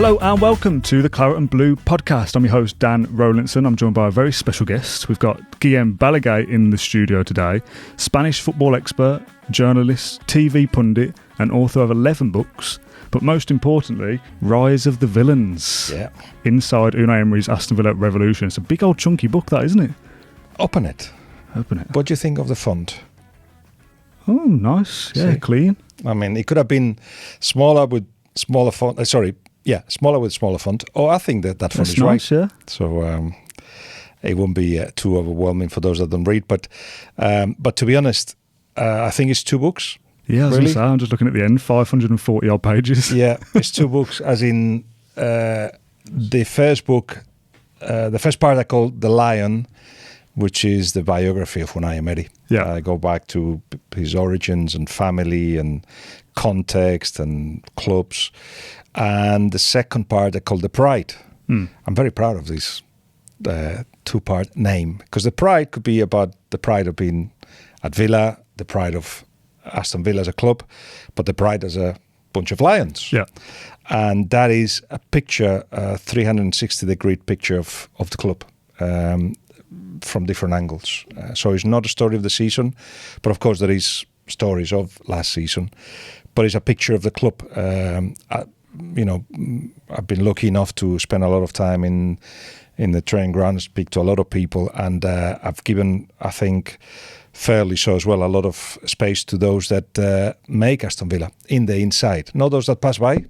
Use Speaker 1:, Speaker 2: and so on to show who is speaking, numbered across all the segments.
Speaker 1: Hello and welcome to the Claret and Blue podcast. I'm your host, Dan Rolinson. I'm joined by a very special guest. We've got Guillem Balague in the studio today, Spanish football expert, journalist, TV pundit and author of 11 books, but most importantly, Rise of the Villans.
Speaker 2: Yeah.
Speaker 1: Inside Unai Emery's Aston Villa Revolution. It's a big old chunky book, that, isn't it?
Speaker 2: Open it. What do you think of the font?
Speaker 1: Oh, nice. Yeah,
Speaker 2: See?
Speaker 1: Clean.
Speaker 2: I mean, it could have been smaller with smaller font. Smaller with smaller font. Oh, I think that font is
Speaker 1: nice,
Speaker 2: right.
Speaker 1: Yeah.
Speaker 2: So it won't be too overwhelming for those that don't read. But to be honest, I think it's 2 books.
Speaker 1: Yeah, I was
Speaker 2: really?
Speaker 1: going to say, I'm just looking at the end, 540 odd pages.
Speaker 2: Yeah, it's 2 books, as in the first book, the first part I call The Lion, which is the biography of Unai Emery.
Speaker 1: Yeah.
Speaker 2: I go back to his origins and family and context and clubs. And the second part I call The Pride. I'm very proud of this 2-part name, because the pride could be about the pride of being at Villa, the pride of Aston Villa as a club, but the pride as a bunch of lions.
Speaker 1: Yeah.
Speaker 2: And that is a picture, a 360-degree picture of the club from different angles. So it's not a story of the season, but of course there is stories of last season, but it's a picture of the club. I've been lucky enough to spend a lot of time in the training ground, speak to a lot of people, and I've given, I think, fairly so as well, a lot of space to those that make Aston Villa in the inside. Not those that pass by,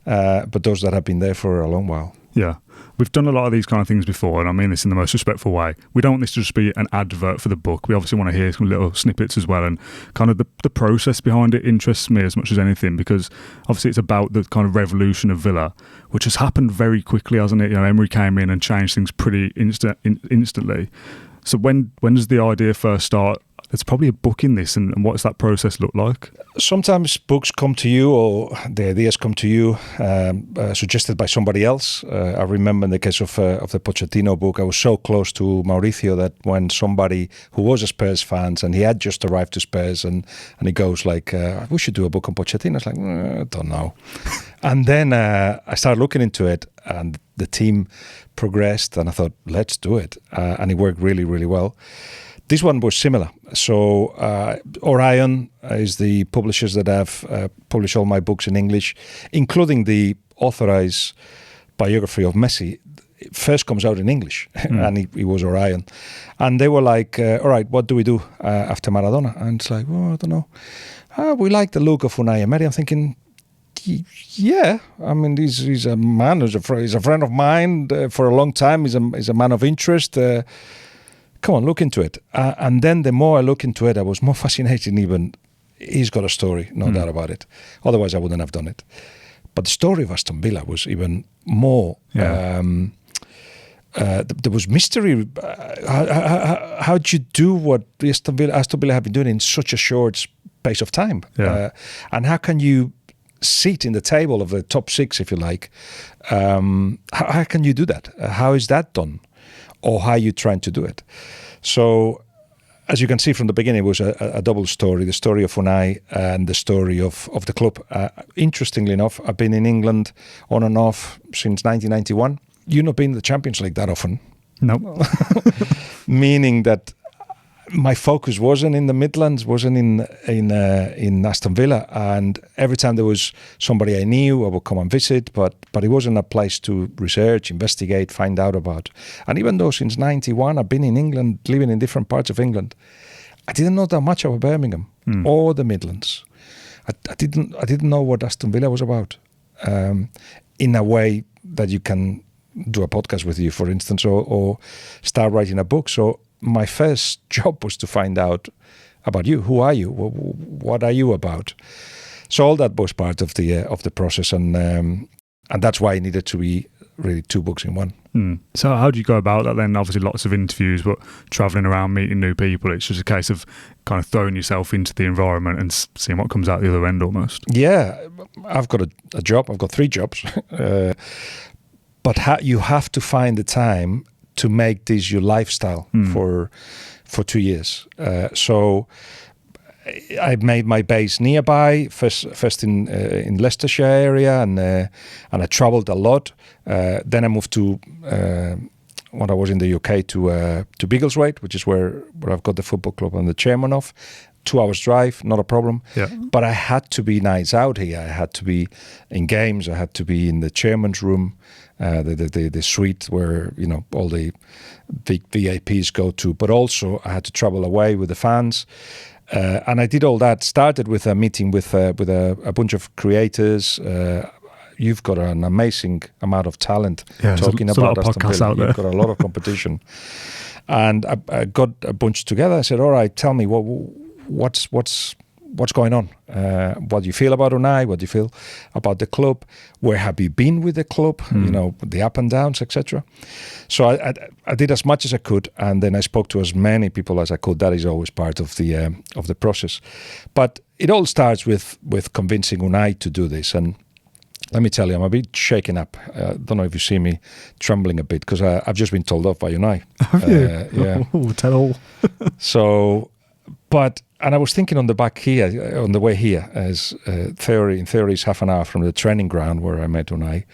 Speaker 2: but those that have been there for a long while.
Speaker 1: Yeah. We've done a lot of these kind of things before, and I mean this in the most respectful way. We don't want this to just be an advert for the book. We obviously want to hear some little snippets as well, and kind of the process behind it interests me as much as anything, because obviously it's about the kind of revolution of Villa, which has happened very quickly, hasn't it? You know, Emery came in and changed things pretty instantly. So when does the idea first start? There's probably a book in this, and what does that process look like? Sometimes
Speaker 2: books come to you, or the ideas come to you, suggested by somebody else. I remember in the case of the Pochettino book, I was so close to Mauricio that when somebody who was a Spurs fan, and he had just arrived to Spurs, and he goes like, we should do a book on Pochettino. I was like, I don't know. And then I started looking into it, and the team progressed, and I thought, let's do it. And it worked really, really well. This one was similar. So Orion is the publishers that have published all my books in English, including the authorized biography of Messi. It first comes out in English, and it was Orion. And they were like, all right, what do we do after Maradona? And it's like, well, I don't know. We like the look of Unai Emery. I'm thinking, yeah, I mean, he's a man, he's a friend of mine for a long time. He's a man of interest. Come on, look into it. And then the more I look into it, I was more fascinated even. He's got a story, no doubt about it. Otherwise, I wouldn't have done it. But the story of Aston Villa was even more. Yeah. There was mystery. How do you do what Aston Villa have been doing in such a short space of time?
Speaker 1: Yeah.
Speaker 2: And how can you sit in the table of the top 6, if you like? How can you do that? How is that done? Or how you trying to do it? So, as you can see from the beginning, it was a double story, the story of Unai and the story of the club. Interestingly enough, I've been in England on and off since 1991. You've not been in the Champions League that often.
Speaker 1: No.
Speaker 2: Meaning that my focus wasn't in the Midlands, wasn't in Aston Villa, and every time there was somebody I knew, I would come and visit, but it wasn't a place to research, investigate, find out about. And even though since 91 I've been in England, living in different parts of England, I didn't know that much about Birmingham or the Midlands. I didn't know what Aston Villa was about, in a way that you can do a podcast with you, for instance, or start writing a book. So my first job was to find out about you. Who are you? What are you about? So all that was part of the process, and that's why it needed to be really 2 books in one.
Speaker 1: So how do you go about that then? Obviously lots of interviews, but travelling around, meeting new people, it's just a case of kind of throwing yourself into the environment and seeing what comes out the other end almost.
Speaker 2: Yeah, I've got a job. I've got 3 jobs. But you have to find the time to make this your lifestyle for 2 years. So I made my base nearby, first in Leicestershire area, and I travelled a lot. Then I moved to when I was in the UK to Biggleswade, which is where I've got the football club I'm the chairman of. 2 hours drive, not a problem.
Speaker 1: Yeah.
Speaker 2: But I had to be nights out here. I had to be in games. I had to be in the chairman's room, the suite where all the big VIPs go to. But also I had to travel away with the fans, and I did all that. Started with a meeting with a bunch of creators. You've got an amazing amount of talent talking about Aston Villa.
Speaker 1: Out there.
Speaker 2: You've got a lot of competition, and I got a bunch together. I said, "All right, tell me what's going on? What do you feel about Unai? What do you feel about the club? Where have you been with the club? The up and downs, etc." So I did as much as I could, and then I spoke to as many people as I could. That is always part of the process. But it all starts with convincing Unai to do this. And let me tell you, I'm a bit shaken up. Don't know if you see me trembling a bit because I've just been told off by Unai.
Speaker 1: Have you?
Speaker 2: Yeah.
Speaker 1: Oh, tell all.
Speaker 2: So, and I was thinking on the way here, as in theory is half an hour from the training ground where I met Unai,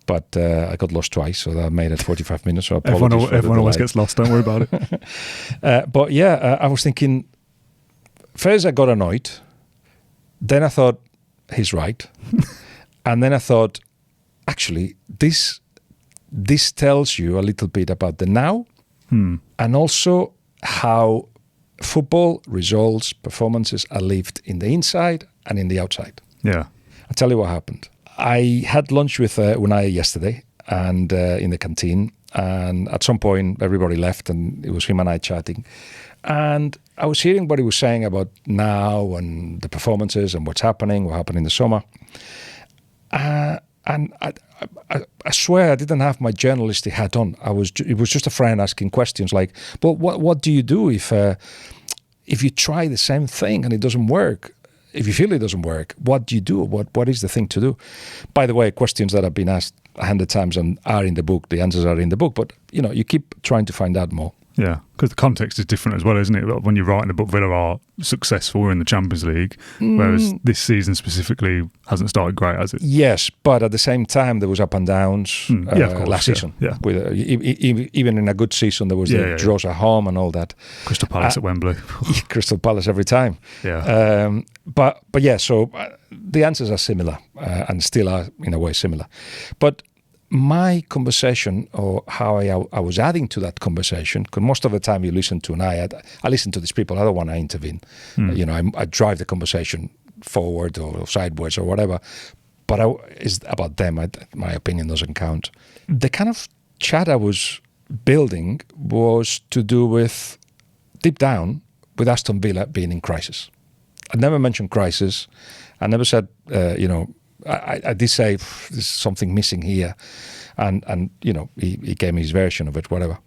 Speaker 2: but I got lost twice, so that made it 45 minutes. So
Speaker 1: everyone always gets lost. Don't worry about it.
Speaker 2: But yeah, I was thinking. First, I got annoyed. Then I thought he's right, and then I thought, actually, this tells you a little bit about the now, and also how football results, performances are lived in the inside and in the outside.
Speaker 1: Yeah.
Speaker 2: I'll tell you what happened. I had lunch with Unai yesterday and in the canteen, and at some point everybody left and it was him and I chatting. And I was hearing what he was saying about now and the performances and what happened in the summer. And I swear I didn't have my journalistic hat on. It was just a friend asking questions like, "But what do you do if you try the same thing and it doesn't work? If you feel it doesn't work, what do you do? What is the thing to do?" By the way, questions that have been asked 100 times and are in the book. The answers are in the book, but you keep trying to find out more.
Speaker 1: Yeah, because the context is different as well, isn't it? When you're writing the book, Villa are successful in the Champions League, whereas this season specifically hasn't started great, has it?
Speaker 2: Yes, but at the same time, there was up and downs
Speaker 1: of course,
Speaker 2: last season.
Speaker 1: Yeah.
Speaker 2: With, even in a good season, there was the draws at home and all that.
Speaker 1: Crystal Palace at Wembley.
Speaker 2: Crystal Palace every time.
Speaker 1: Yeah.
Speaker 2: But yeah, so the answers are similar and still are in a way similar. But my conversation, or how I was adding to that conversation, because most of the time you listen to Unai, I listen to these people, I don't want to intervene. I drive the conversation forward or sideways or whatever, but it's about them. My opinion doesn't count. The kind of chat I was building was to do with, deep down, with Aston Villa being in crisis. I never mentioned crisis. I never said, I did say there's something missing here, and he gave me his version of it, whatever.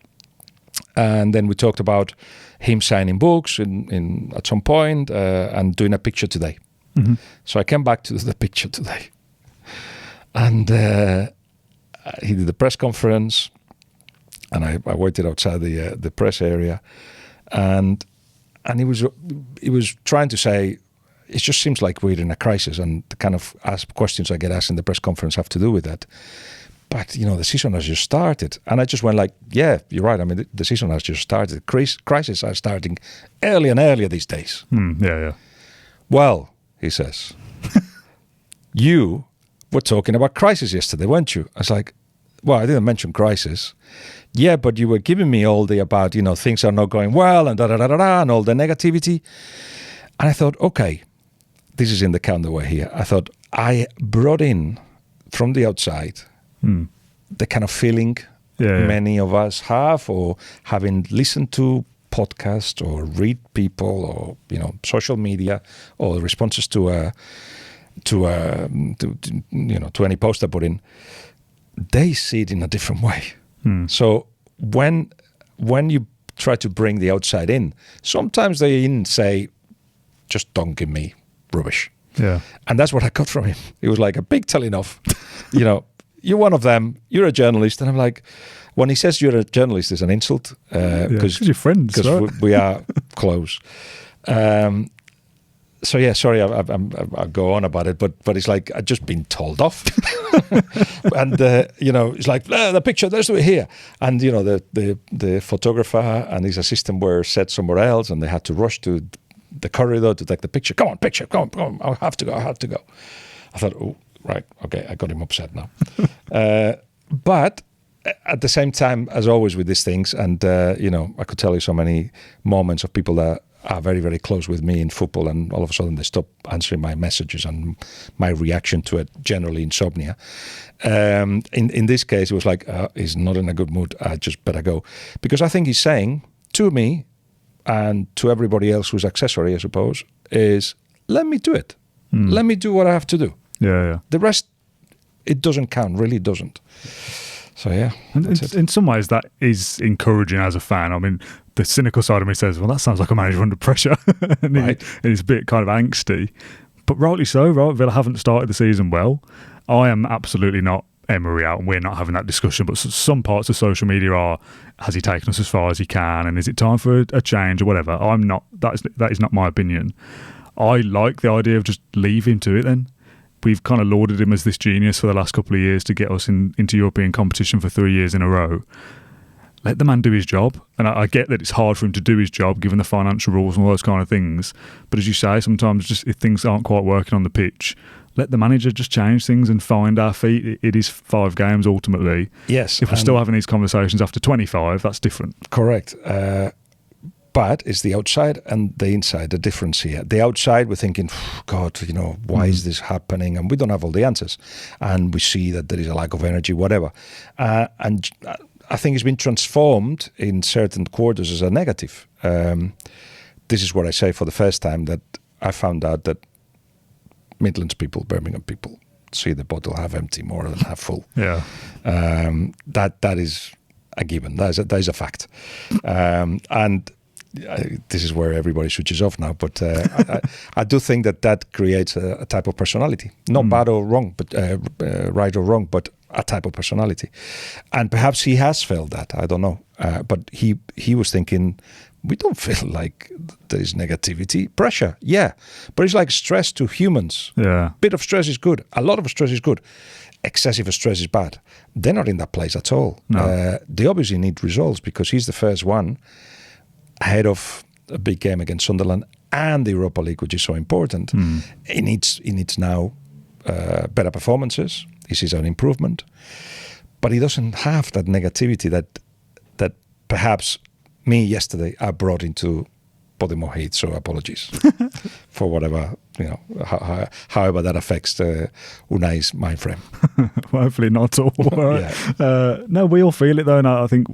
Speaker 2: And then we talked about him signing books at some point and doing a picture today. Mm-hmm. So I came back to the picture today, and he did the press conference, and I waited outside the press area, and he was trying to say, it just seems like we're in a crisis, and the kind of questions I get asked in the press conference have to do with that. But, the season has just started. And I just went like, yeah, you're right. I mean, the season has just started. Crises are starting earlier and earlier these days.
Speaker 1: Yeah.
Speaker 2: Well, he says, you were talking about crisis yesterday, weren't you? I was like, well, I didn't mention crisis. Yeah, but you were giving me all the about, things are not going well and da-da-da-da-da and all the negativity. And I thought, okay, this is in the counterway here. I thought I brought in from the outside the kind of feeling many of us have, or having listened to podcasts or read people or social media or responses to any post I put in. They see it in a different way. So when you try to bring the outside in, sometimes they say, just don't give me rubbish.
Speaker 1: Yeah.
Speaker 2: And that's what I got from him. It was like a big telling off. You're one of them, you're a journalist. And I'm like, when he says you're a journalist, it's an insult.
Speaker 1: Because you're friends,
Speaker 2: because
Speaker 1: right?
Speaker 2: we are close. So yeah, sorry, I'll go on about it, but it's like I've just been told off, and it's like the picture. Let's do it here, and the photographer and his assistant were set somewhere else, and they had to rush to the corridor to take the picture. Come on, picture, come on, I have to go. I thought, oh, right, okay, I got him upset now, but at the same time, as always with these things, and I could tell you so many moments of people that are very, very close with me in football, and all of a sudden they stop answering my messages and my reaction to it, generally insomnia. In this case, it was like, he's not in a good mood, I just better go. Because I think he's saying to me and to everybody else who's accessory, I suppose, is let me do it. Let me do what I have to do.
Speaker 1: Yeah.
Speaker 2: The rest, it doesn't count, really doesn't. So yeah,
Speaker 1: in some ways that is encouraging as a fan. I mean, the cynical side of me says, well, that sounds like a manager under pressure, and
Speaker 2: right.
Speaker 1: He's a bit kind of angsty, but rightly so. Right, Villa haven't started the season well. I am absolutely not Emery out, and we're not having that discussion. But some parts of social media are: has he taken us as far as he can, and is it time for a change or whatever? I'm not. That is not my opinion. I like the idea of just leave him to it then. We've kind of lauded him as this genius for the last couple of years to get us into European competition for 3 years in a row. Let the man do his job. And I get that it's hard for him to do his job given the financial rules and all those kind of things. But as you say, sometimes just if things aren't quite working on the pitch, let the manager just change things and find our feet. It is 5 games ultimately.
Speaker 2: Yes.
Speaker 1: If we're still having these conversations after 25, that's different.
Speaker 2: Correct. But it's the outside and the inside, the difference here. The outside, we're thinking, God, why is this happening? And we don't have all the answers. And we see that there is a lack of energy, whatever. And I think it's been transformed in certain quarters as a negative. This is what I say for the first time, that I found out that Midlands people, Birmingham people, see the bottle half empty more than half full.
Speaker 1: Yeah.
Speaker 2: That is a given. That is a fact. And this is where everybody switches off now, but I do think that creates a type of personality, not bad or wrong, but right or wrong, but a type of personality. And perhaps he has felt that, I don't know, but he was thinking, we don't feel like there is negativity, pressure, yeah, but it's like stress to humans.
Speaker 1: Yeah,
Speaker 2: bit of stress is good, a lot of stress is good, excessive stress is bad. They're not in that place at all.
Speaker 1: No.
Speaker 2: They obviously need results, because he's the first one ahead of a big game against Sunderland and the Europa League, which is so important. He needs now better performances. He sees an improvement, but he doesn't have that negativity that perhaps me yesterday I brought into Poddymoor Heath. So apologies for whatever, however that affects Unai's mind frame.
Speaker 1: Well, hopefully not at all.
Speaker 2: Yeah.
Speaker 1: No, we all feel it though, and I think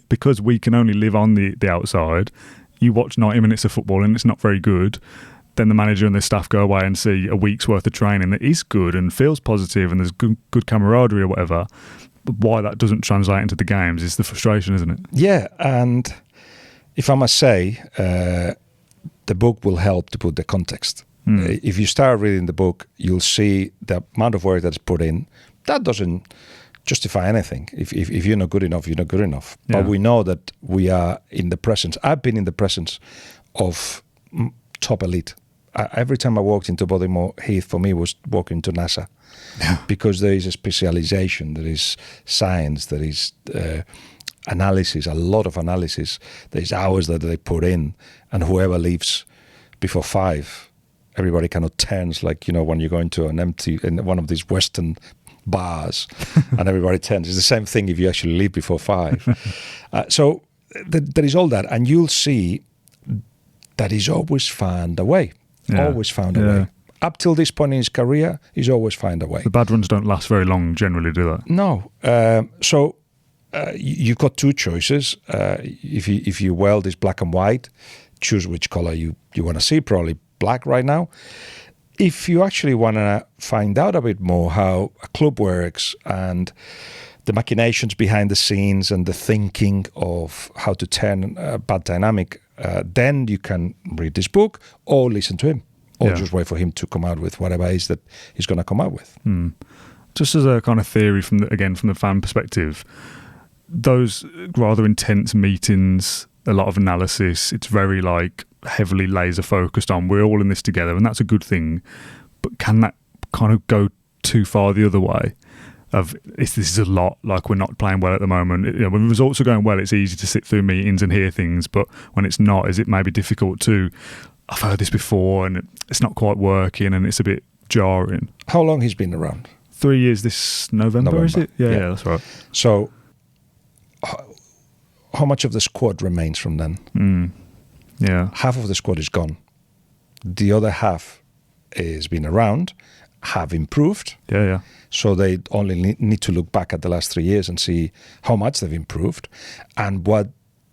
Speaker 1: because we can only live on the outside. You watch 90 minutes of football and it's not very good. Then the manager and the staff go away and see a week's worth of training that is good and feels positive and there's good camaraderie or whatever. But why that doesn't translate into the games is the frustration, isn't it?
Speaker 2: Yeah, and if I must say, the book will help to put the context. If you start reading the book, you'll see the amount of work that's put in. That doesn't justify anything. If you're not good enough, you're not good enough.
Speaker 1: Yeah.
Speaker 2: But we know that we are in the presence. I've been in the presence of top elite. Every time I walked into Poddymoor Heath, for me, was walking to NASA. Yeah. Because there is a specialization, there is science, there is analysis, a lot of analysis. There's hours that they put in, and whoever leaves before 5, everybody kind of turns, like, when you go into in one of these Western bars and everybody turns. It's the same thing if you actually leave before 5. So there is all that, and you'll see that he's always found a way.
Speaker 1: Yeah.
Speaker 2: Always found a way. Up till this point in his career, he's always found a way.
Speaker 1: The bad ones don't last very long, generally, do they?
Speaker 2: No. So you've got 2 choices. If you weld is black and white, choose which color you want to see. Probably black right now. If you actually want to find out a bit more how a club works and the machinations behind the scenes and the thinking of how to turn a bad dynamic, then you can read this book or listen to him, or just wait for him to come out with whatever it is that he's going to come out with.
Speaker 1: Just as a kind of theory from the fan perspective, those rather intense meetings, a lot of analysis, it's very like heavily laser focused on we're all in this together, and that's a good thing. But can that kind of go too far the other way? This is a lot, like we're not playing well at the moment. When the results are going well, it's easy to sit through meetings and hear things, but when it's not, is it maybe difficult to, I've heard this before and it's not quite working and it's a bit jarring?
Speaker 2: How long he's been around?
Speaker 1: 3 years this November. Is it? Yeah, that's right.
Speaker 2: So how much of the squad remains from then?
Speaker 1: Yeah.
Speaker 2: Half of the squad is gone. The other half has been around, have improved.
Speaker 1: Yeah.
Speaker 2: So they only need to look back at the last 3 years and see how much they've improved and what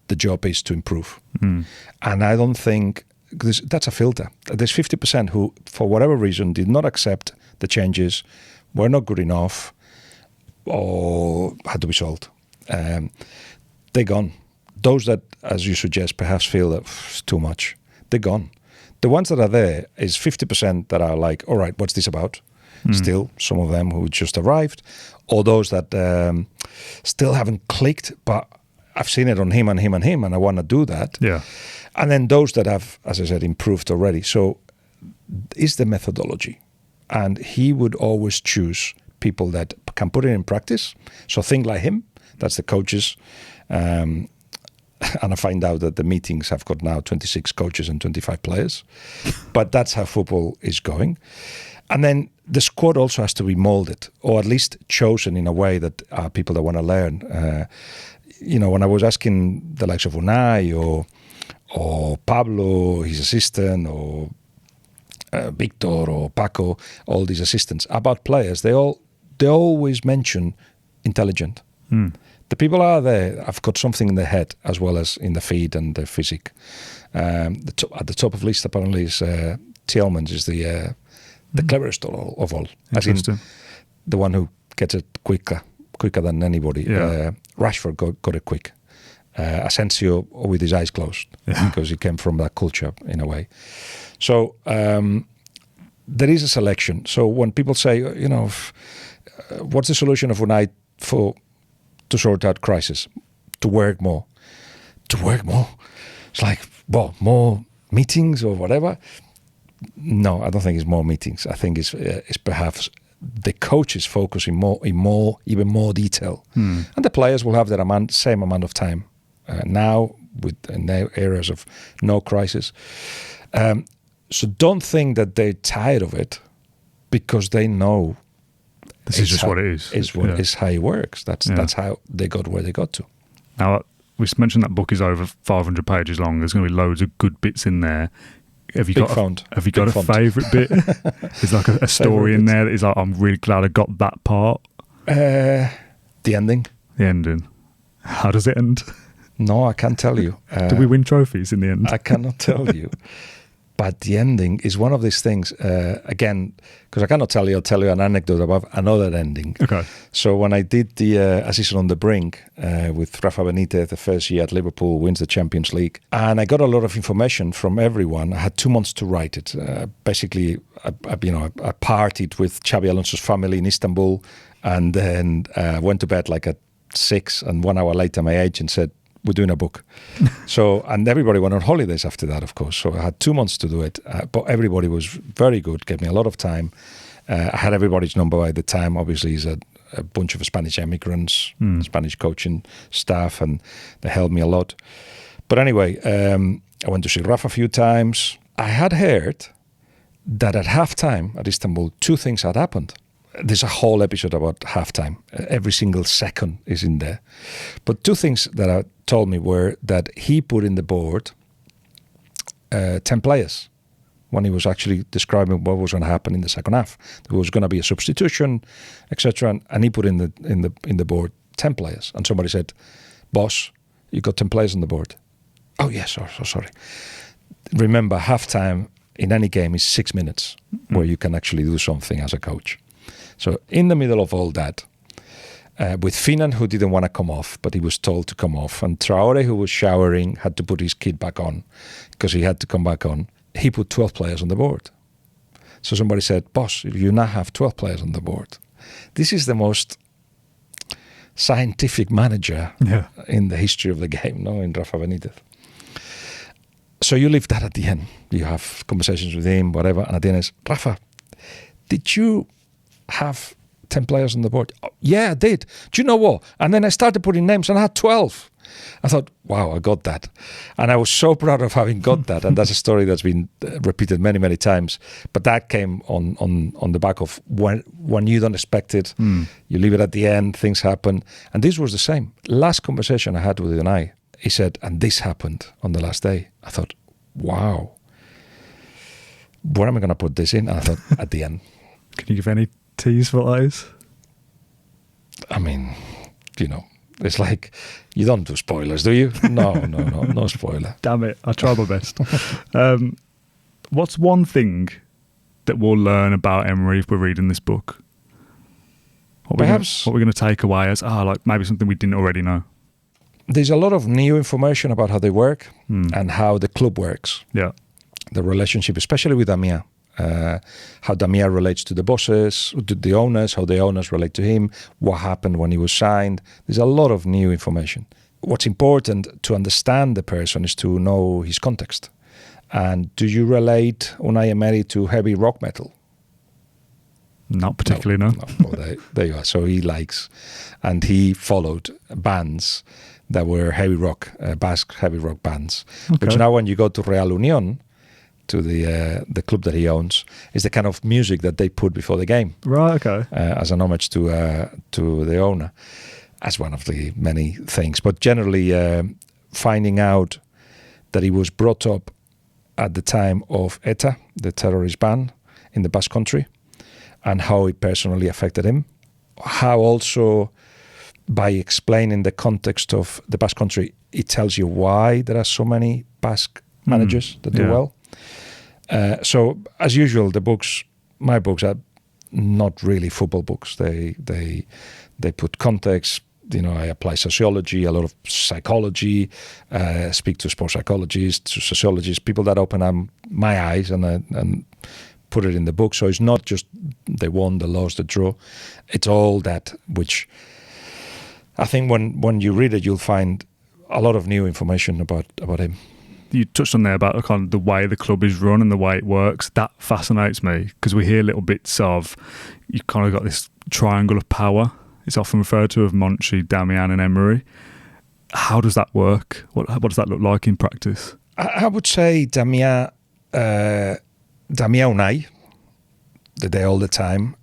Speaker 2: the job is to improve. And I don't think that's a filter. There's 50% who, for whatever reason, did not accept the changes, were not good enough, or had to be sold. They're gone. Those that, as you suggest, perhaps feel that it's too much, they're gone. The ones that are there is 50% that are like, all right, what's this about? Still, some of them who just arrived, or those that still haven't clicked, but I've seen it on him and him and him, and I want to do that.
Speaker 1: Yeah.
Speaker 2: And then those that have, as I said, improved already. So is the methodology. And he would always choose people that can put it in practice. So think like him, that's the coaches. And I find out that the meetings have got now 26 coaches and 25 players. But that's how football is going. And then the squad also has to be molded, or at least chosen in a way that people that want to learn. When I was asking the likes of Unai or Pablo, his assistant, or Victor or Paco, all these assistants, about players, they always mention intelligent. The people out there have got something in their head as well as in the feet and the physique. At the top of the list apparently is Tielemans is the cleverest of all. As in the one who gets it quicker than anybody.
Speaker 1: Yeah.
Speaker 2: Rashford got it quick. Asensio with his eyes closed because he came from that culture in a way. So there is a selection. So when people say, what's the solution of Unai to sort out crisis? To work more. It's like, well, more meetings or whatever. No, I don't think it's more meetings. I think it's perhaps the coaches focus in even more detail, and the players will have their same amount of time now in their areas of no crisis. So don't think that they're tired of it, because they know
Speaker 1: this is just what it is.
Speaker 2: It's how it works. That's how they got where they got to.
Speaker 1: Now, we mentioned that book is over 500 pages long. There's going to be loads of good bits in there. Have you got a favourite bit? Is like a story in there that is like, I'm really glad I got that part?
Speaker 2: The ending.
Speaker 1: The ending. How does it end?
Speaker 2: No, I can't tell you.
Speaker 1: Do we win trophies in the end?
Speaker 2: I cannot tell you. But the ending is one of these things, again, because I cannot tell you, I'll tell you an anecdote about another ending.
Speaker 1: Okay.
Speaker 2: So when I did the Assistant on the Brink with Rafa Benitez, the first year at Liverpool, wins the Champions League, and I got a lot of information from everyone. I had 2 months to write it. Basically, I partied with Xabi Alonso's family in Istanbul, and then went to bed like at 6, and 1 hour later my agent said, we're doing a book. And everybody went on holidays after that, of course. So I had 2 months to do it, but everybody was very good, gave me a lot of time. I had everybody's number at the time. Obviously, it's a bunch of Spanish immigrants, Spanish coaching staff, and they helped me a lot. But anyway, I went to see Rafa a few times. I had heard that at halftime at Istanbul, 2 things had happened. There's a whole episode about halftime. Every single second is in there. But 2 things that told me were that he put in the board 10 players when he was actually describing what was going to happen in the second half. There was going to be a substitution, etc. And he put in the board 10 players. And somebody said, "Boss, you got 10 players on the board." Oh yes, sorry. Remember, halftime in any game is 6 minutes where you can actually do something as a coach. So in the middle of all that, with Finan, who didn't want to come off, but he was told to come off, and Traore, who was showering, had to put his kit back on because he had to come back on, he put 12 players on the board. So somebody said, "Boss, you now have 12 players on the board." This is the most scientific manager in the history of the game, in Rafa Benitez. So you leave that at the end. You have conversations with him, whatever, and at the end is, Rafa, did you have 10 players on the board? Oh, yeah, I did. Do you know what? And then I started putting names and I had 12. I thought, wow, I got that. And I was so proud of having got that. And that's a story that's been repeated many, many times. But that came on the back of when you don't expect it, you leave it at the end, things happen. And this was the same. Last conversation I had with Unai, he said, and this happened on the last day. I thought, wow, where am I going to put this in? And I thought, at the end.
Speaker 1: Can you give any tease for that is?
Speaker 2: I mean, you know, it's like, you don't do spoilers, do you? No spoiler.
Speaker 1: Damn it, I try my best. What's one thing that we'll learn about Emery if we're reading this book? What we're going to take away as, like maybe something we didn't already know?
Speaker 2: There's a lot of new information about how they work and how the club works.
Speaker 1: Yeah.
Speaker 2: The relationship, especially with Damien. How Damien relates to the bosses, to the owners, how the owners relate to him, what happened when he was signed. There's a lot of new information. What's important to understand the person is to know his context. And do you relate Unai Emery to heavy rock metal?
Speaker 1: Not particularly, no.
Speaker 2: Well, there you are. So he likes, and he followed bands that were heavy rock, Basque heavy rock bands.
Speaker 1: Okay.
Speaker 2: Which now when you go to Real Unión, to the club that he owns, is the kind of music that they put before the game.
Speaker 1: Right, okay.
Speaker 2: As an homage to the owner, as one of the many things. But generally, finding out that he was brought up at the time of ETA, the terrorist ban in the Basque Country, and how it personally affected him. How also, by explaining the context of the Basque Country, it tells you why there are so many Basque managers that do well. So, as usual, my books are not really football books. They put context. You know, I apply sociology, a lot of psychology, speak to sports psychologists, to sociologists, people that open up my eyes and put it in the book. So it's not just they won, the lost, the draw. It's all that, which I think when you read it, you'll find a lot of new information about him.
Speaker 1: You touched on there about kind of the way the club is run and the way it works. That fascinates me because we hear little bits of, you kind of got this triangle of power. It's often referred to as Monchi, Damien and Emery. How does that work? What does that look like in practice?
Speaker 2: I would say Damien Unai, they're all the time.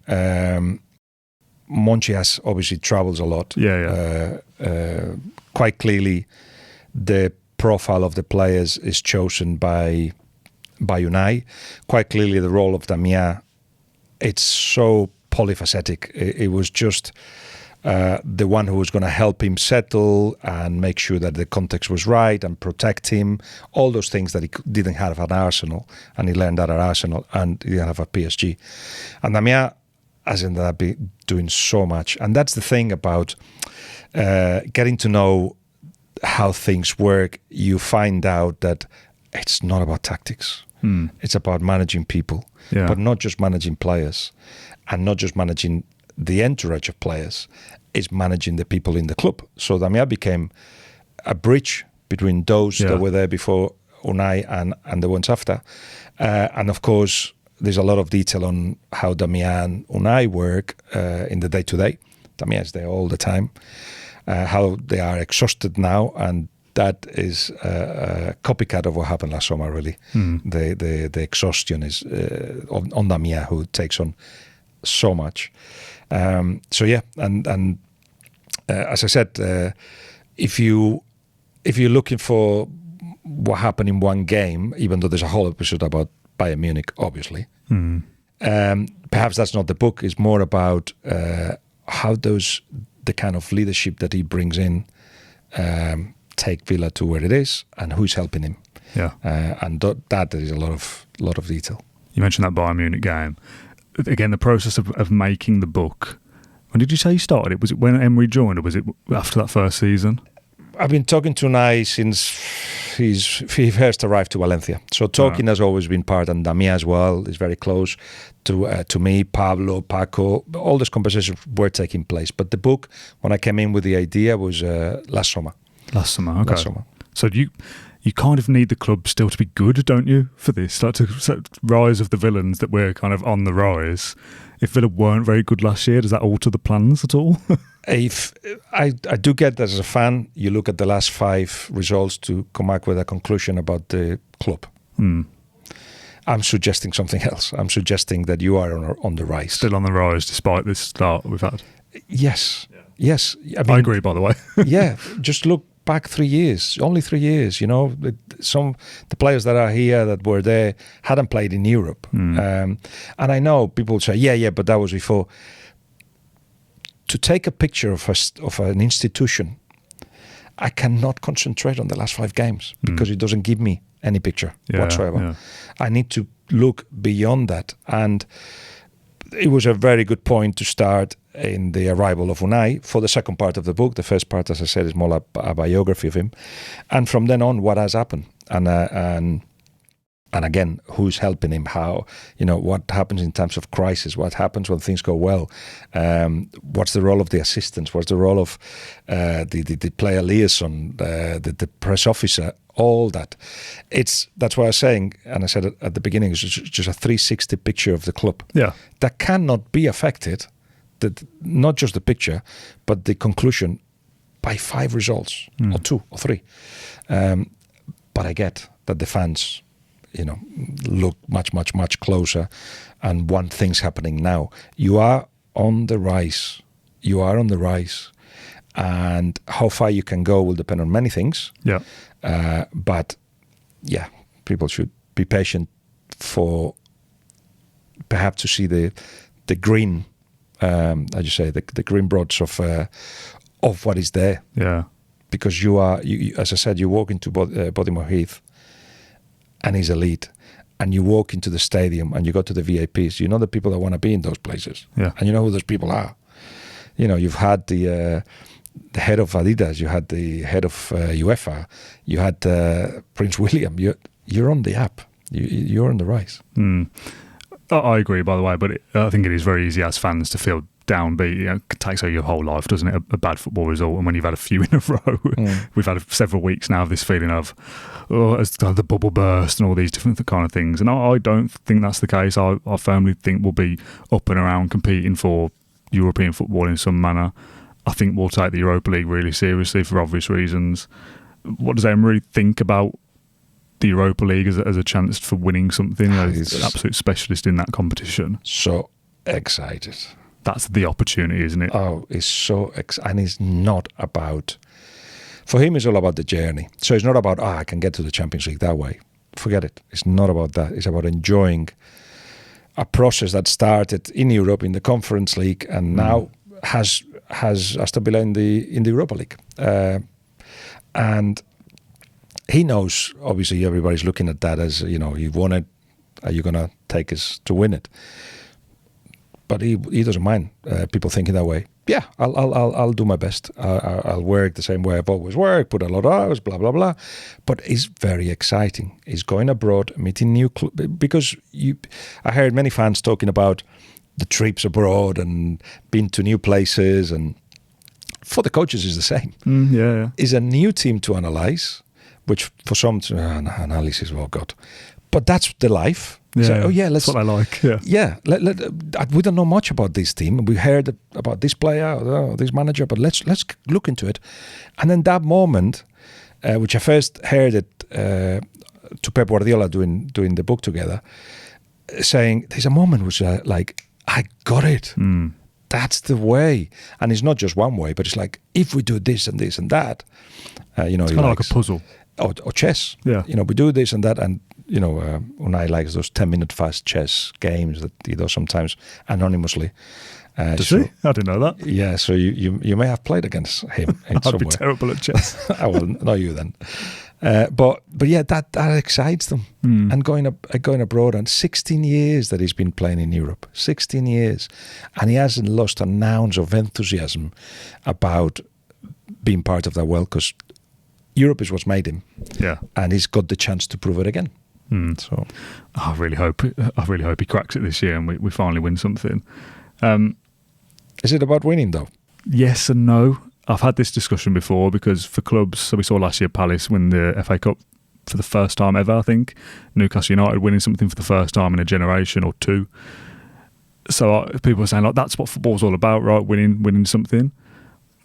Speaker 2: Monchi has obviously travels a lot. Quite clearly, the profile of the players is chosen by Unai. Quite clearly, the role of Damien, it's so polyphacetic. It was just the one who was going to help him settle and make sure that the context was right and protect him. All those things that he didn't have at Arsenal, and he learned that at Arsenal, and he didn't have at PSG. And Damien has ended up doing so much. And that's the thing about getting to know how things work. You find out that it's not about tactics. It's about managing people, but not just managing players and not just managing the entourage of players. It's managing the people in the club. So Damien became a bridge between those that were there before Unai and the ones after. And of course, there's a lot of detail on how Damien and Unai work in the day-to-day. Damien is there all the time. How they are exhausted now, and that is a copycat of what happened last summer, really. The exhaustion is on Damien, who takes on so much. So yeah, and as I said, if you're looking for what happened in one game, even though there's a whole episode about Bayern Munich, obviously, perhaps that's not the book. It's more about how the kind of leadership that he brings in take Villa to where it is, and who's helping him. And that there is a lot of detail.
Speaker 1: You mentioned that Bayern Munich game. Again, the process of making the book. When did you say you started it? Was it when Emery joined, or was it after that first season?
Speaker 2: I've been talking to Unai since he first arrived to Valencia. So talking has always been part, and Damien as well is very close to me, Pablo, Paco. All these conversations were taking place. But the book, when I came in with the idea, was last summer.
Speaker 1: Last summer, okay.
Speaker 2: Last summer.
Speaker 1: So you kind of need the club still to be good, don't you, for this? Like to rise of the Villans, that we're kind of on the rise. If Villa weren't very good last year, does that alter the plans at all?
Speaker 2: If I do get that as a fan, you look at the last 5 results to come back with a conclusion about the club. I'm suggesting something else. I'm suggesting that you are on the rise.
Speaker 1: Still on the rise, despite this start we've had.
Speaker 2: Yes. I mean,
Speaker 1: I agree, by the way.
Speaker 2: yeah, just look back 3 years, only 3 years. You know, the players that are here that were there hadn't played in Europe, and I know people say, yeah, but that was before. To take a picture of an institution, I cannot concentrate on the last 5 games because it doesn't give me any picture whatsoever. Yeah. I need to look beyond that, and it was a very good point to start in the arrival of Unai for the second part of the book. The first part, as I said, is more a biography of him, and from then on, what has happened, and again, who's helping him? How, what happens in times of crisis? What happens when things go well? What's the role of the assistants? What's the role of the player liaison, the press officer? All that. That's why I was saying, and I said it at the beginning, it's just a 360 picture of the club. Yeah, that cannot be affected. Not just the picture, but the conclusion by 5 results or 2 or 3. But I get that the fans, look much closer and want things happening now. You are on the rise. And how far you can go will depend on many things. Yeah. But yeah, people should be patient for perhaps to see the green, as you say, the green broads of what is there. Yeah. Because you as I said, you walk into Poddymoor Heath, and he's elite, and you walk into the stadium and you go to the VIPs, you know the people that want to be in those places. Yeah. And you know who those people are. You've had the head of Adidas, you had the head of UEFA, you had Prince William. You're on the app. You're on the rise.
Speaker 1: I agree, by the way, but I think it is very easy as fans to feel downbeat. It takes over your whole life, doesn't it? A bad football result, and when you've had a few in a row, we've had several weeks now of this feeling of, it's the bubble burst and all these different kind of things. And I don't think that's the case. I firmly think we'll be up and around competing for European football in some manner. I think we'll take the Europa League really seriously for obvious reasons. What does Emery think about the Europa League as a chance for winning something? He's an absolute specialist in that competition.
Speaker 2: So excited.
Speaker 1: That's the opportunity, isn't it?
Speaker 2: Oh, it's so exciting. And it's not about... For him, it's all about the journey. So it's not about, I can get to the Champions League that way. Forget it. It's not about that. It's about enjoying a process that started in Europe, in the Conference League, and now has Aston Villa in the Europa League. And he knows, obviously, everybody's looking at that as, you've won it. Are you going to take us to win it? But he doesn't mind people thinking that way. Yeah, I'll do my best. I'll work the same way I've always worked, put a lot of hours, blah, blah, blah. But it's very exciting. It's going abroad, meeting new because I heard many fans talking about the trips abroad and being to new places. And for the coaches, it's the same. Yeah. It's a new team to analyse, which for some, analysis, oh God. But that's the life.
Speaker 1: Yeah,
Speaker 2: so,
Speaker 1: that's what I like.
Speaker 2: Yeah. We don't know much about this team. We heard about this player, this manager, but let's look into it. And then that moment, which I first heard it to Pep Guardiola doing the book together, saying there's a moment which I got it. That's the way. And it's not just one way, but it's like, if we do this and this and that,
Speaker 1: it's kind of like a puzzle.
Speaker 2: Or chess. Yeah. We do this and that, and Unai likes those 10-minute fast chess games that he does sometimes anonymously.
Speaker 1: Does he? I didn't know that.
Speaker 2: Yeah, so you may have played against him.
Speaker 1: I'd be terrible at chess.
Speaker 2: I will know you then. But yeah, that excites them. And going abroad, and 16 years that he's been playing in Europe. 16 years, and he hasn't lost an ounce of enthusiasm about being part of that world, because Europe is what's made him. Yeah, and he's got the chance to prove it again. So
Speaker 1: I really hope he cracks it this year and we finally win something.
Speaker 2: Is it about winning though?
Speaker 1: Yes and no. I've had this discussion before, because for clubs, so we saw last year Palace win the FA Cup for the first time ever, I think. Newcastle United winning something for the first time in a generation or two. So people are saying, like, that's what football's all about, right? Winning something.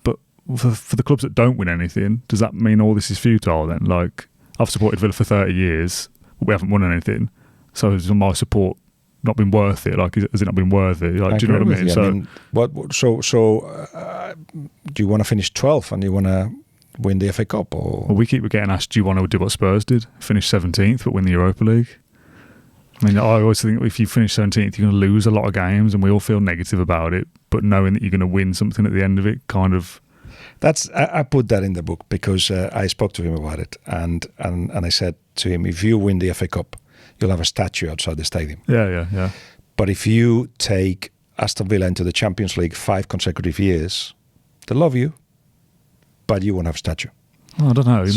Speaker 1: But for the clubs that don't win anything, does that mean all this is futile then? Like, I've supported Villa for 30 years, but we haven't won anything. So has my support not been worth it? Like, has it not been worth it? Like, do you know what I mean?
Speaker 2: Do you want to finish 12th and you want to win the FA Cup? Or
Speaker 1: well, we keep getting asked, do you want to do what Spurs did? Finish 17th but win the Europa League? I mean, I always think if you finish 17th, you're going to lose a lot of games, and we all feel negative about it. But knowing that you're going to win something at the end of it, kind of.
Speaker 2: I put that in the book because I spoke to him about it, and I said to him, if you win the FA Cup, you'll have a statue outside the stadium.
Speaker 1: Yeah.
Speaker 2: But if you take Aston Villa into the Champions League 5 consecutive years, they'll love you, but you won't have a statue.
Speaker 1: Oh, I don't know. You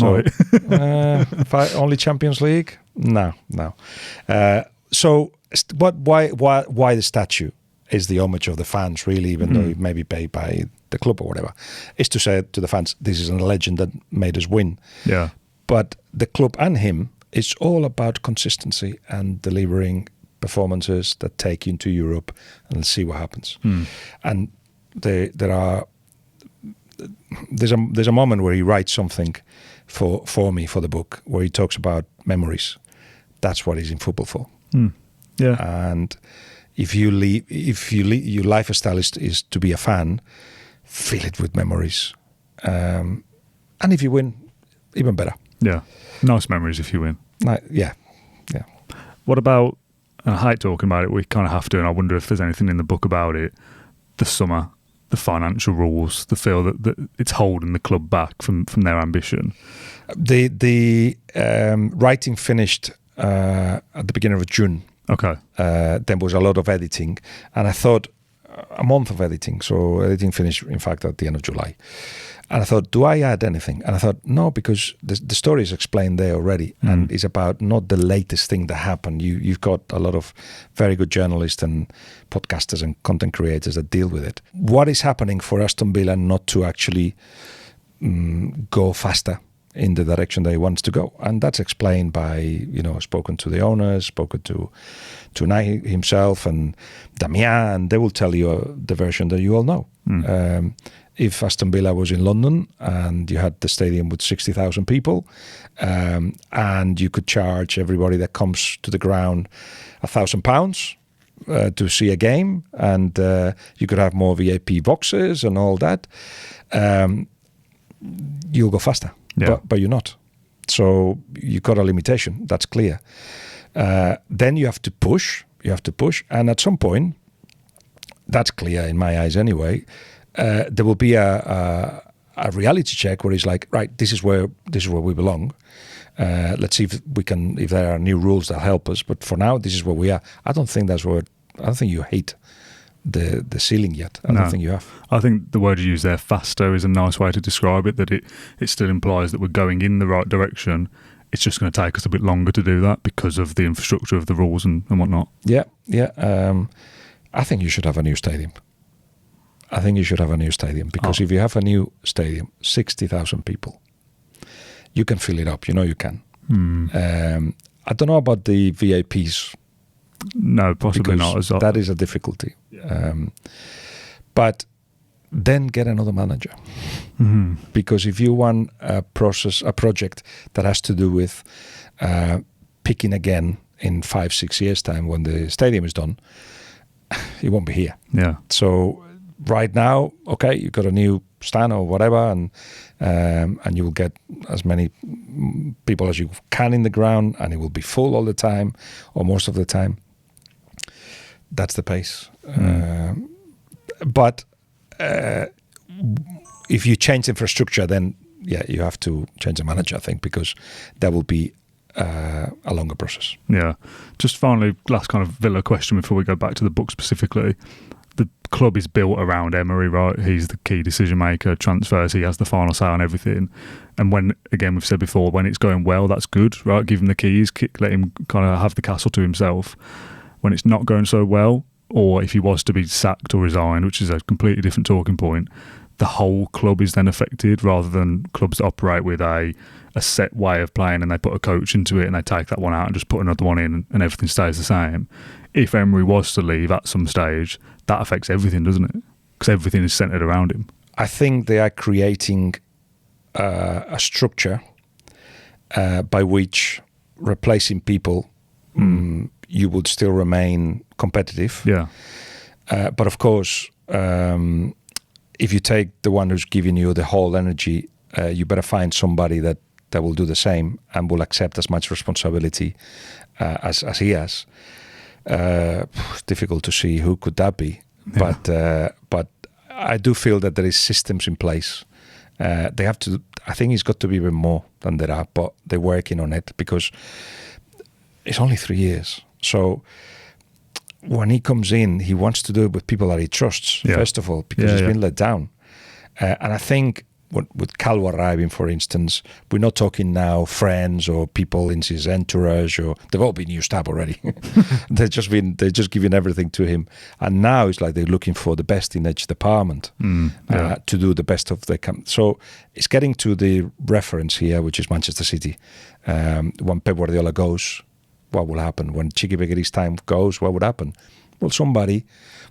Speaker 2: might. Only Champions League? No. Why the statue is the homage of the fans, really, even though it may be paid by the club or whatever, is to say to the fans, this is a legend that made us win.
Speaker 1: Yeah.
Speaker 2: But the club and him, it's all about consistency and delivering performances that take you into Europe, and see what happens. And there's a moment where he writes something for me for the book, where he talks about memories. That's what he's in football for.
Speaker 1: Yeah.
Speaker 2: And if your lifestyle is to be a fan, fill it with memories. And if you win, even better.
Speaker 1: Yeah. Nice memories if you win.
Speaker 2: Yeah.
Speaker 1: What about, and I hate talking about it, we kind of have to, and I wonder if there's anything in the book about it, the summer, the financial rules, the feel that it's holding the club back from their ambition?
Speaker 2: The writing finished at the beginning of June.
Speaker 1: Okay.
Speaker 2: There was a lot of editing, and I thought a month of editing. So editing finished, in fact, at the end of July. And I thought, do I add anything? And I thought, no, because the story is explained there already, and it's about not the latest thing that happened. You've got a lot of very good journalists and podcasters and content creators that deal with it. What is happening for Aston Villa not to actually go faster in the direction that he wants to go? And that's explained by, spoken to the owners, spoken to Unai himself and Damian, and they will tell you the version that you all know. If Aston Villa was in London and you had the stadium with 60,000 people, and you could charge everybody that comes to the ground £1,000 to see a game, and you could have more VIP boxes and all that, you'll go faster.
Speaker 1: Yeah.
Speaker 2: But you're not. So you got a limitation. That's clear. Then you have to push. And at some point, that's clear in my eyes anyway, there will be a reality check where it's like, right, this is where we belong. Let's see if there are new rules that help us. But for now, this is where we are. I don't think you hate the ceiling yet. I don't think you have.
Speaker 1: I think the word you use there, faster, is a nice way to describe it, that it still implies that we're going in the right direction. It's just going to take us a bit longer to do that because of the infrastructure of the rules and whatnot.
Speaker 2: Yeah. I think you should have a new stadium. Because if you have a new stadium, 60,000 people, you can fill it up. You can. I don't know about the VIPs.
Speaker 1: No, possibly not.
Speaker 2: That is a difficulty. Yeah. But then get another manager. Because if you want a project that has to do with picking again in 5-6 years' time when the stadium is done, it won't be here.
Speaker 1: Yeah.
Speaker 2: So right now, okay, you've got a new stand or whatever, and you will get as many people as you can in the ground, and it will be full all the time or most of the time. That's the pace. But if you change infrastructure, then you have to change the manager, I think, because that will be a longer process.
Speaker 1: Yeah. Just finally, last kind of Villa question before we go back to the book specifically. The club is built around Emery, right? He's the key decision maker, transfers, he has the final say on everything. And when, again, we've said before, when it's going well, that's good, right? Give him the keys, let him kind of have the castle to himself. When it's not going so well, or if he was to be sacked or resigned, which is a completely different talking point, the whole club is then affected rather than clubs that operate with a set way of playing and they put a coach into it and they take that one out and just put another one in and everything stays the same. If Emery was to leave at some stage, that affects everything, doesn't it? Because everything is centred around him.
Speaker 2: I think they are creating a structure by which replacing people, you would still remain competitive.
Speaker 1: Yeah.
Speaker 2: But of course, if you take the one who's giving you the whole energy, you better find somebody that will do the same and will accept as much responsibility as he has. Difficult to see who could that be. Yeah. But I do feel that there is systems in place. They have to. I think it's got to be even more than there are, but they're working on it because it's only 3 years. So when he comes in, he wants to do it with people that he trusts, first of all, because he's been let down. And I think with Calvo arriving, for instance, we're not talking now friends or people in his entourage, or they've all been used up already. They're just giving everything to him, and now it's like they're looking for the best in each department to do the best of their. So it's getting to the reference here, which is Manchester City. When Pep Guardiola goes, what will happen? When Chiqui Beguiri's time goes, what would happen? Well, somebody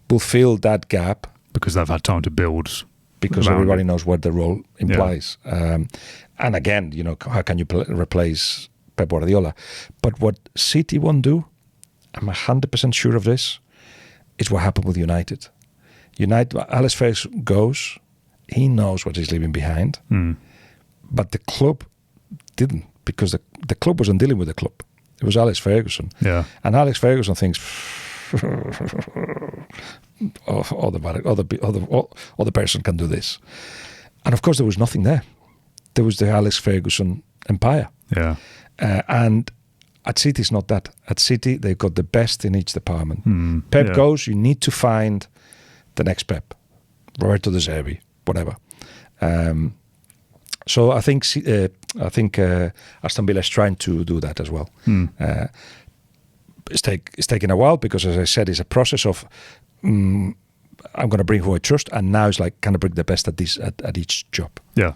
Speaker 2: will fill that gap
Speaker 1: because they've had time to build.
Speaker 2: Because everybody knows what the role implies. Yeah. And again, how can you replace Pep Guardiola? But what City won't do, I'm 100% sure of this, is what happened with United. Alex Ferguson goes, he knows what he's leaving behind, but the club didn't, because the club wasn't dealing with the club. It was Alex Ferguson. Yeah. And Alex Ferguson thinks, other person can do this. And of course there was nothing there. There was the Alex Ferguson empire. Yeah. And at City it's not that. At City they've got the best in each department. Pep goes, you need to find the next Pep. Roberto De Zerbi, whatever. So I think Aston Villa is trying to do that as well. It's taking a while because, as I said, it's a process of I'm going to bring who I trust, and now it's like, can I bring the best at each job? Yeah.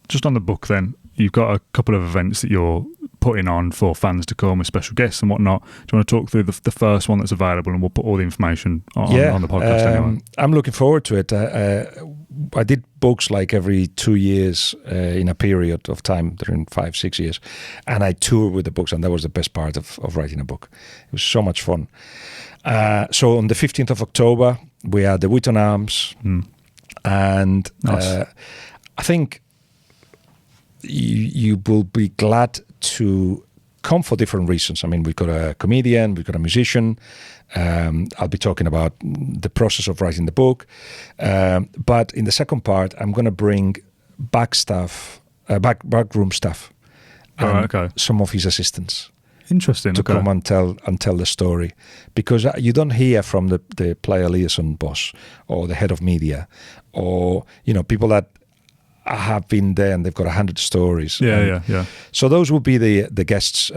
Speaker 1: Just on the book then, you've got a couple of events that you're putting on for fans to come with special guests and whatnot. Do you want to talk through the first one that's available, and we'll put all the information on the podcast anyway?
Speaker 2: I'm looking forward to it. I did books like every 2 years in a period of time during 5-6 years, and I toured with the books, and that was the best part of writing a book. It was so much fun. So on the 15th of October we are the Wheaton Arms, and nice. I think you will be glad to come for different reasons. I mean, we've got a comedian, we've got a musician. I'll be talking about the process of writing the book. But in the second part, I'm going to bring backroom staff, and some of his assistants.
Speaker 1: Interesting.
Speaker 2: To come and tell the story, because you don't hear from the player liaison boss or the head of media, or people that have been there and they've got 100 stories.
Speaker 1: Yeah.
Speaker 2: So those will be the guests.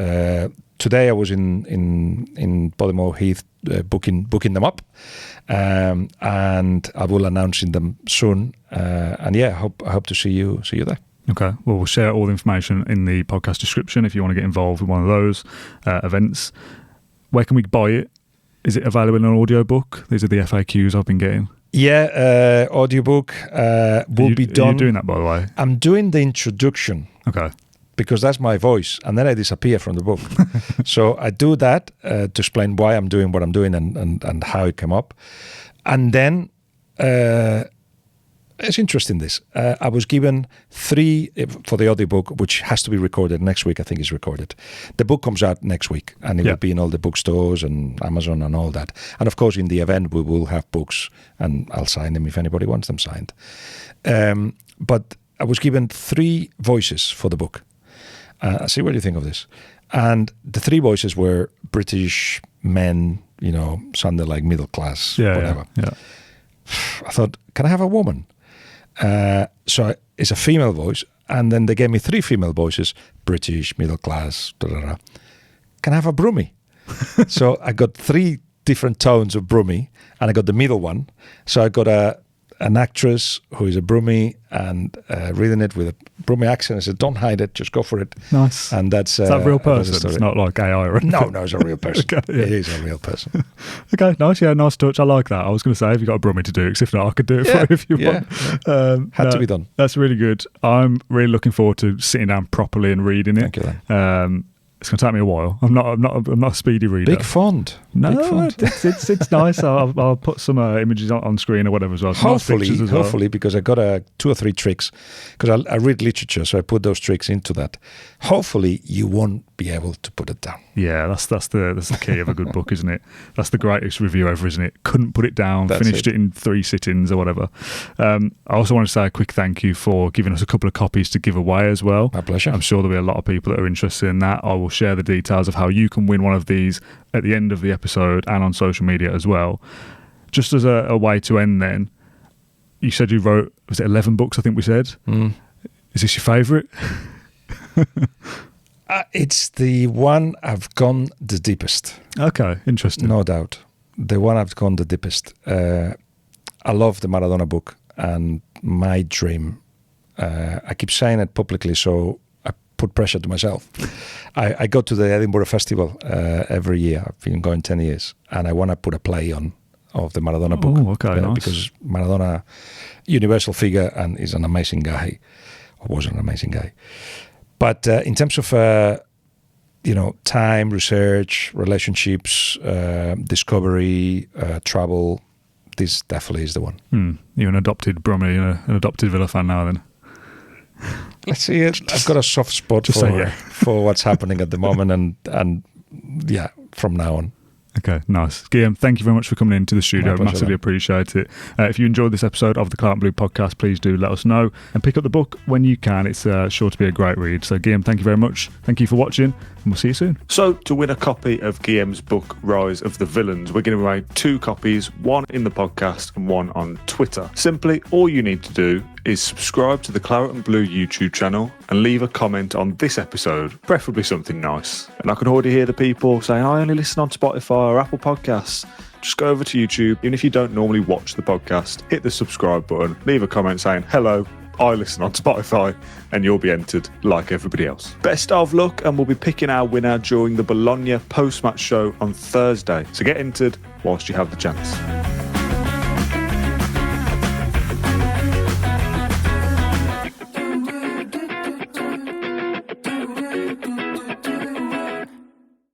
Speaker 2: Today I was in Poddymoor Heath booking them up, and I will announcing them soon. And I hope to see you there.
Speaker 1: Okay. Well, we'll share all the information in the podcast description if you want to get involved with one of those events. Where can we buy it? Is it available in an audiobook? These are the FAQs I've been getting.
Speaker 2: Yeah, audiobook will be done.
Speaker 1: Are you doing that, by the way?
Speaker 2: I'm doing the introduction.
Speaker 1: Okay.
Speaker 2: Because that's my voice, and then I disappear from the book. So I do that to explain why I'm doing what I'm doing and how it came up. And then it's interesting this. I was given 3 for the audiobook, which has to be recorded next week. I think it's recorded. The book comes out next week, and it will be in all the bookstores and Amazon and all that. And of course, in the event, we will have books, and I'll sign them if anybody wants them signed. But I was given 3 voices for the book. See what you think of this. And the 3 voices were British men, sounded like middle class, whatever.
Speaker 1: Yeah.
Speaker 2: I thought, can I have a woman? So it's a female voice, and then they gave me 3 female voices: British, middle class, Can I have a Brummy? So I got 3 different tones of Brummy, and I got the middle one. So I got a an actress who is a Brummie and reading it with a Brummie accent. I said, don't hide it, just go for it.
Speaker 1: Nice.
Speaker 2: And that's
Speaker 1: is that a real person? It's not like AI or anything?
Speaker 2: No, it's a real person.
Speaker 1: Okay, yeah.
Speaker 2: It is a real person.
Speaker 1: Okay, nice. Yeah, nice touch. I like that. I was going to say, have you got a Brummie to do? Because if not, I could do it for you if you want.
Speaker 2: Had to be done.
Speaker 1: That's really good. I'm really looking forward to sitting down properly and reading it.
Speaker 2: Thank you, then.
Speaker 1: It's going to take me a while. I'm not a speedy reader.
Speaker 2: Big font.
Speaker 1: No,
Speaker 2: Big font.
Speaker 1: It's nice. I'll put some images on screen or whatever as well.
Speaker 2: Hopefully, because I got 2 or 3 tricks. Because I read literature, so I put those tricks into that. Hopefully, you won't be able to put it down.
Speaker 1: Yeah, that's the key of a good book, isn't it? That's the greatest review ever, isn't it? Couldn't put it down. Finished it in 3 sittings or whatever. I also want to say a quick thank you for giving us a couple of copies to give away as well.
Speaker 2: My pleasure.
Speaker 1: I'm sure there'll be a lot of people that are interested in that. I will share the details of how you can win one of these at the end of the episode and on social media as well. Just as a way to end then, you said you wrote, was it 11 books, I think we said? Is this your favourite?
Speaker 2: It's the one I've gone the deepest.
Speaker 1: Okay, interesting.
Speaker 2: No doubt. The one I've gone the deepest. I love the Maradona book, and my dream, I keep saying it publicly, so I put pressure to myself. I go to the Edinburgh Festival every year. I've been going 10 years, and I want to put a play on of the Maradona book.
Speaker 1: Oh, okay, nice.
Speaker 2: Because Maradona, universal figure, and is an amazing guy, or was an amazing guy. But in terms of time, research, relationships, discovery, travel, this definitely is the one.
Speaker 1: You're an adopted Brummie, an adopted Villa fan now then.
Speaker 2: Let's see it. I've got a soft spot for what's happening at the moment, and from now on.
Speaker 1: Okay, nice. Guillem, thank you very much for coming into the studio.
Speaker 2: Pleasure,
Speaker 1: Massively appreciate it. If you enjoyed this episode of the Claret and Blue podcast, please do let us know and pick up the book when you can. It's sure to be a great read. So, Guillem, thank you very much. Thank you for watching, and we'll see you soon. So, to win a copy of Guillem's book, Rise of the Villains, we're giving away 2 copies, one in the podcast and one on Twitter. Simply, all you need to do is subscribe to the Claret and Blue YouTube channel and leave a comment on this episode, preferably something nice. And I can already hear the people saying, I only listen on Spotify or Apple Podcasts. Just go over to YouTube. Even if you don't normally watch the podcast, hit the subscribe button, leave a comment saying, hello, I listen on Spotify, and you'll be entered like everybody else. Best of luck, and we'll be picking our winner during the Bologna post-match show on Thursday. So get entered whilst you have the chance.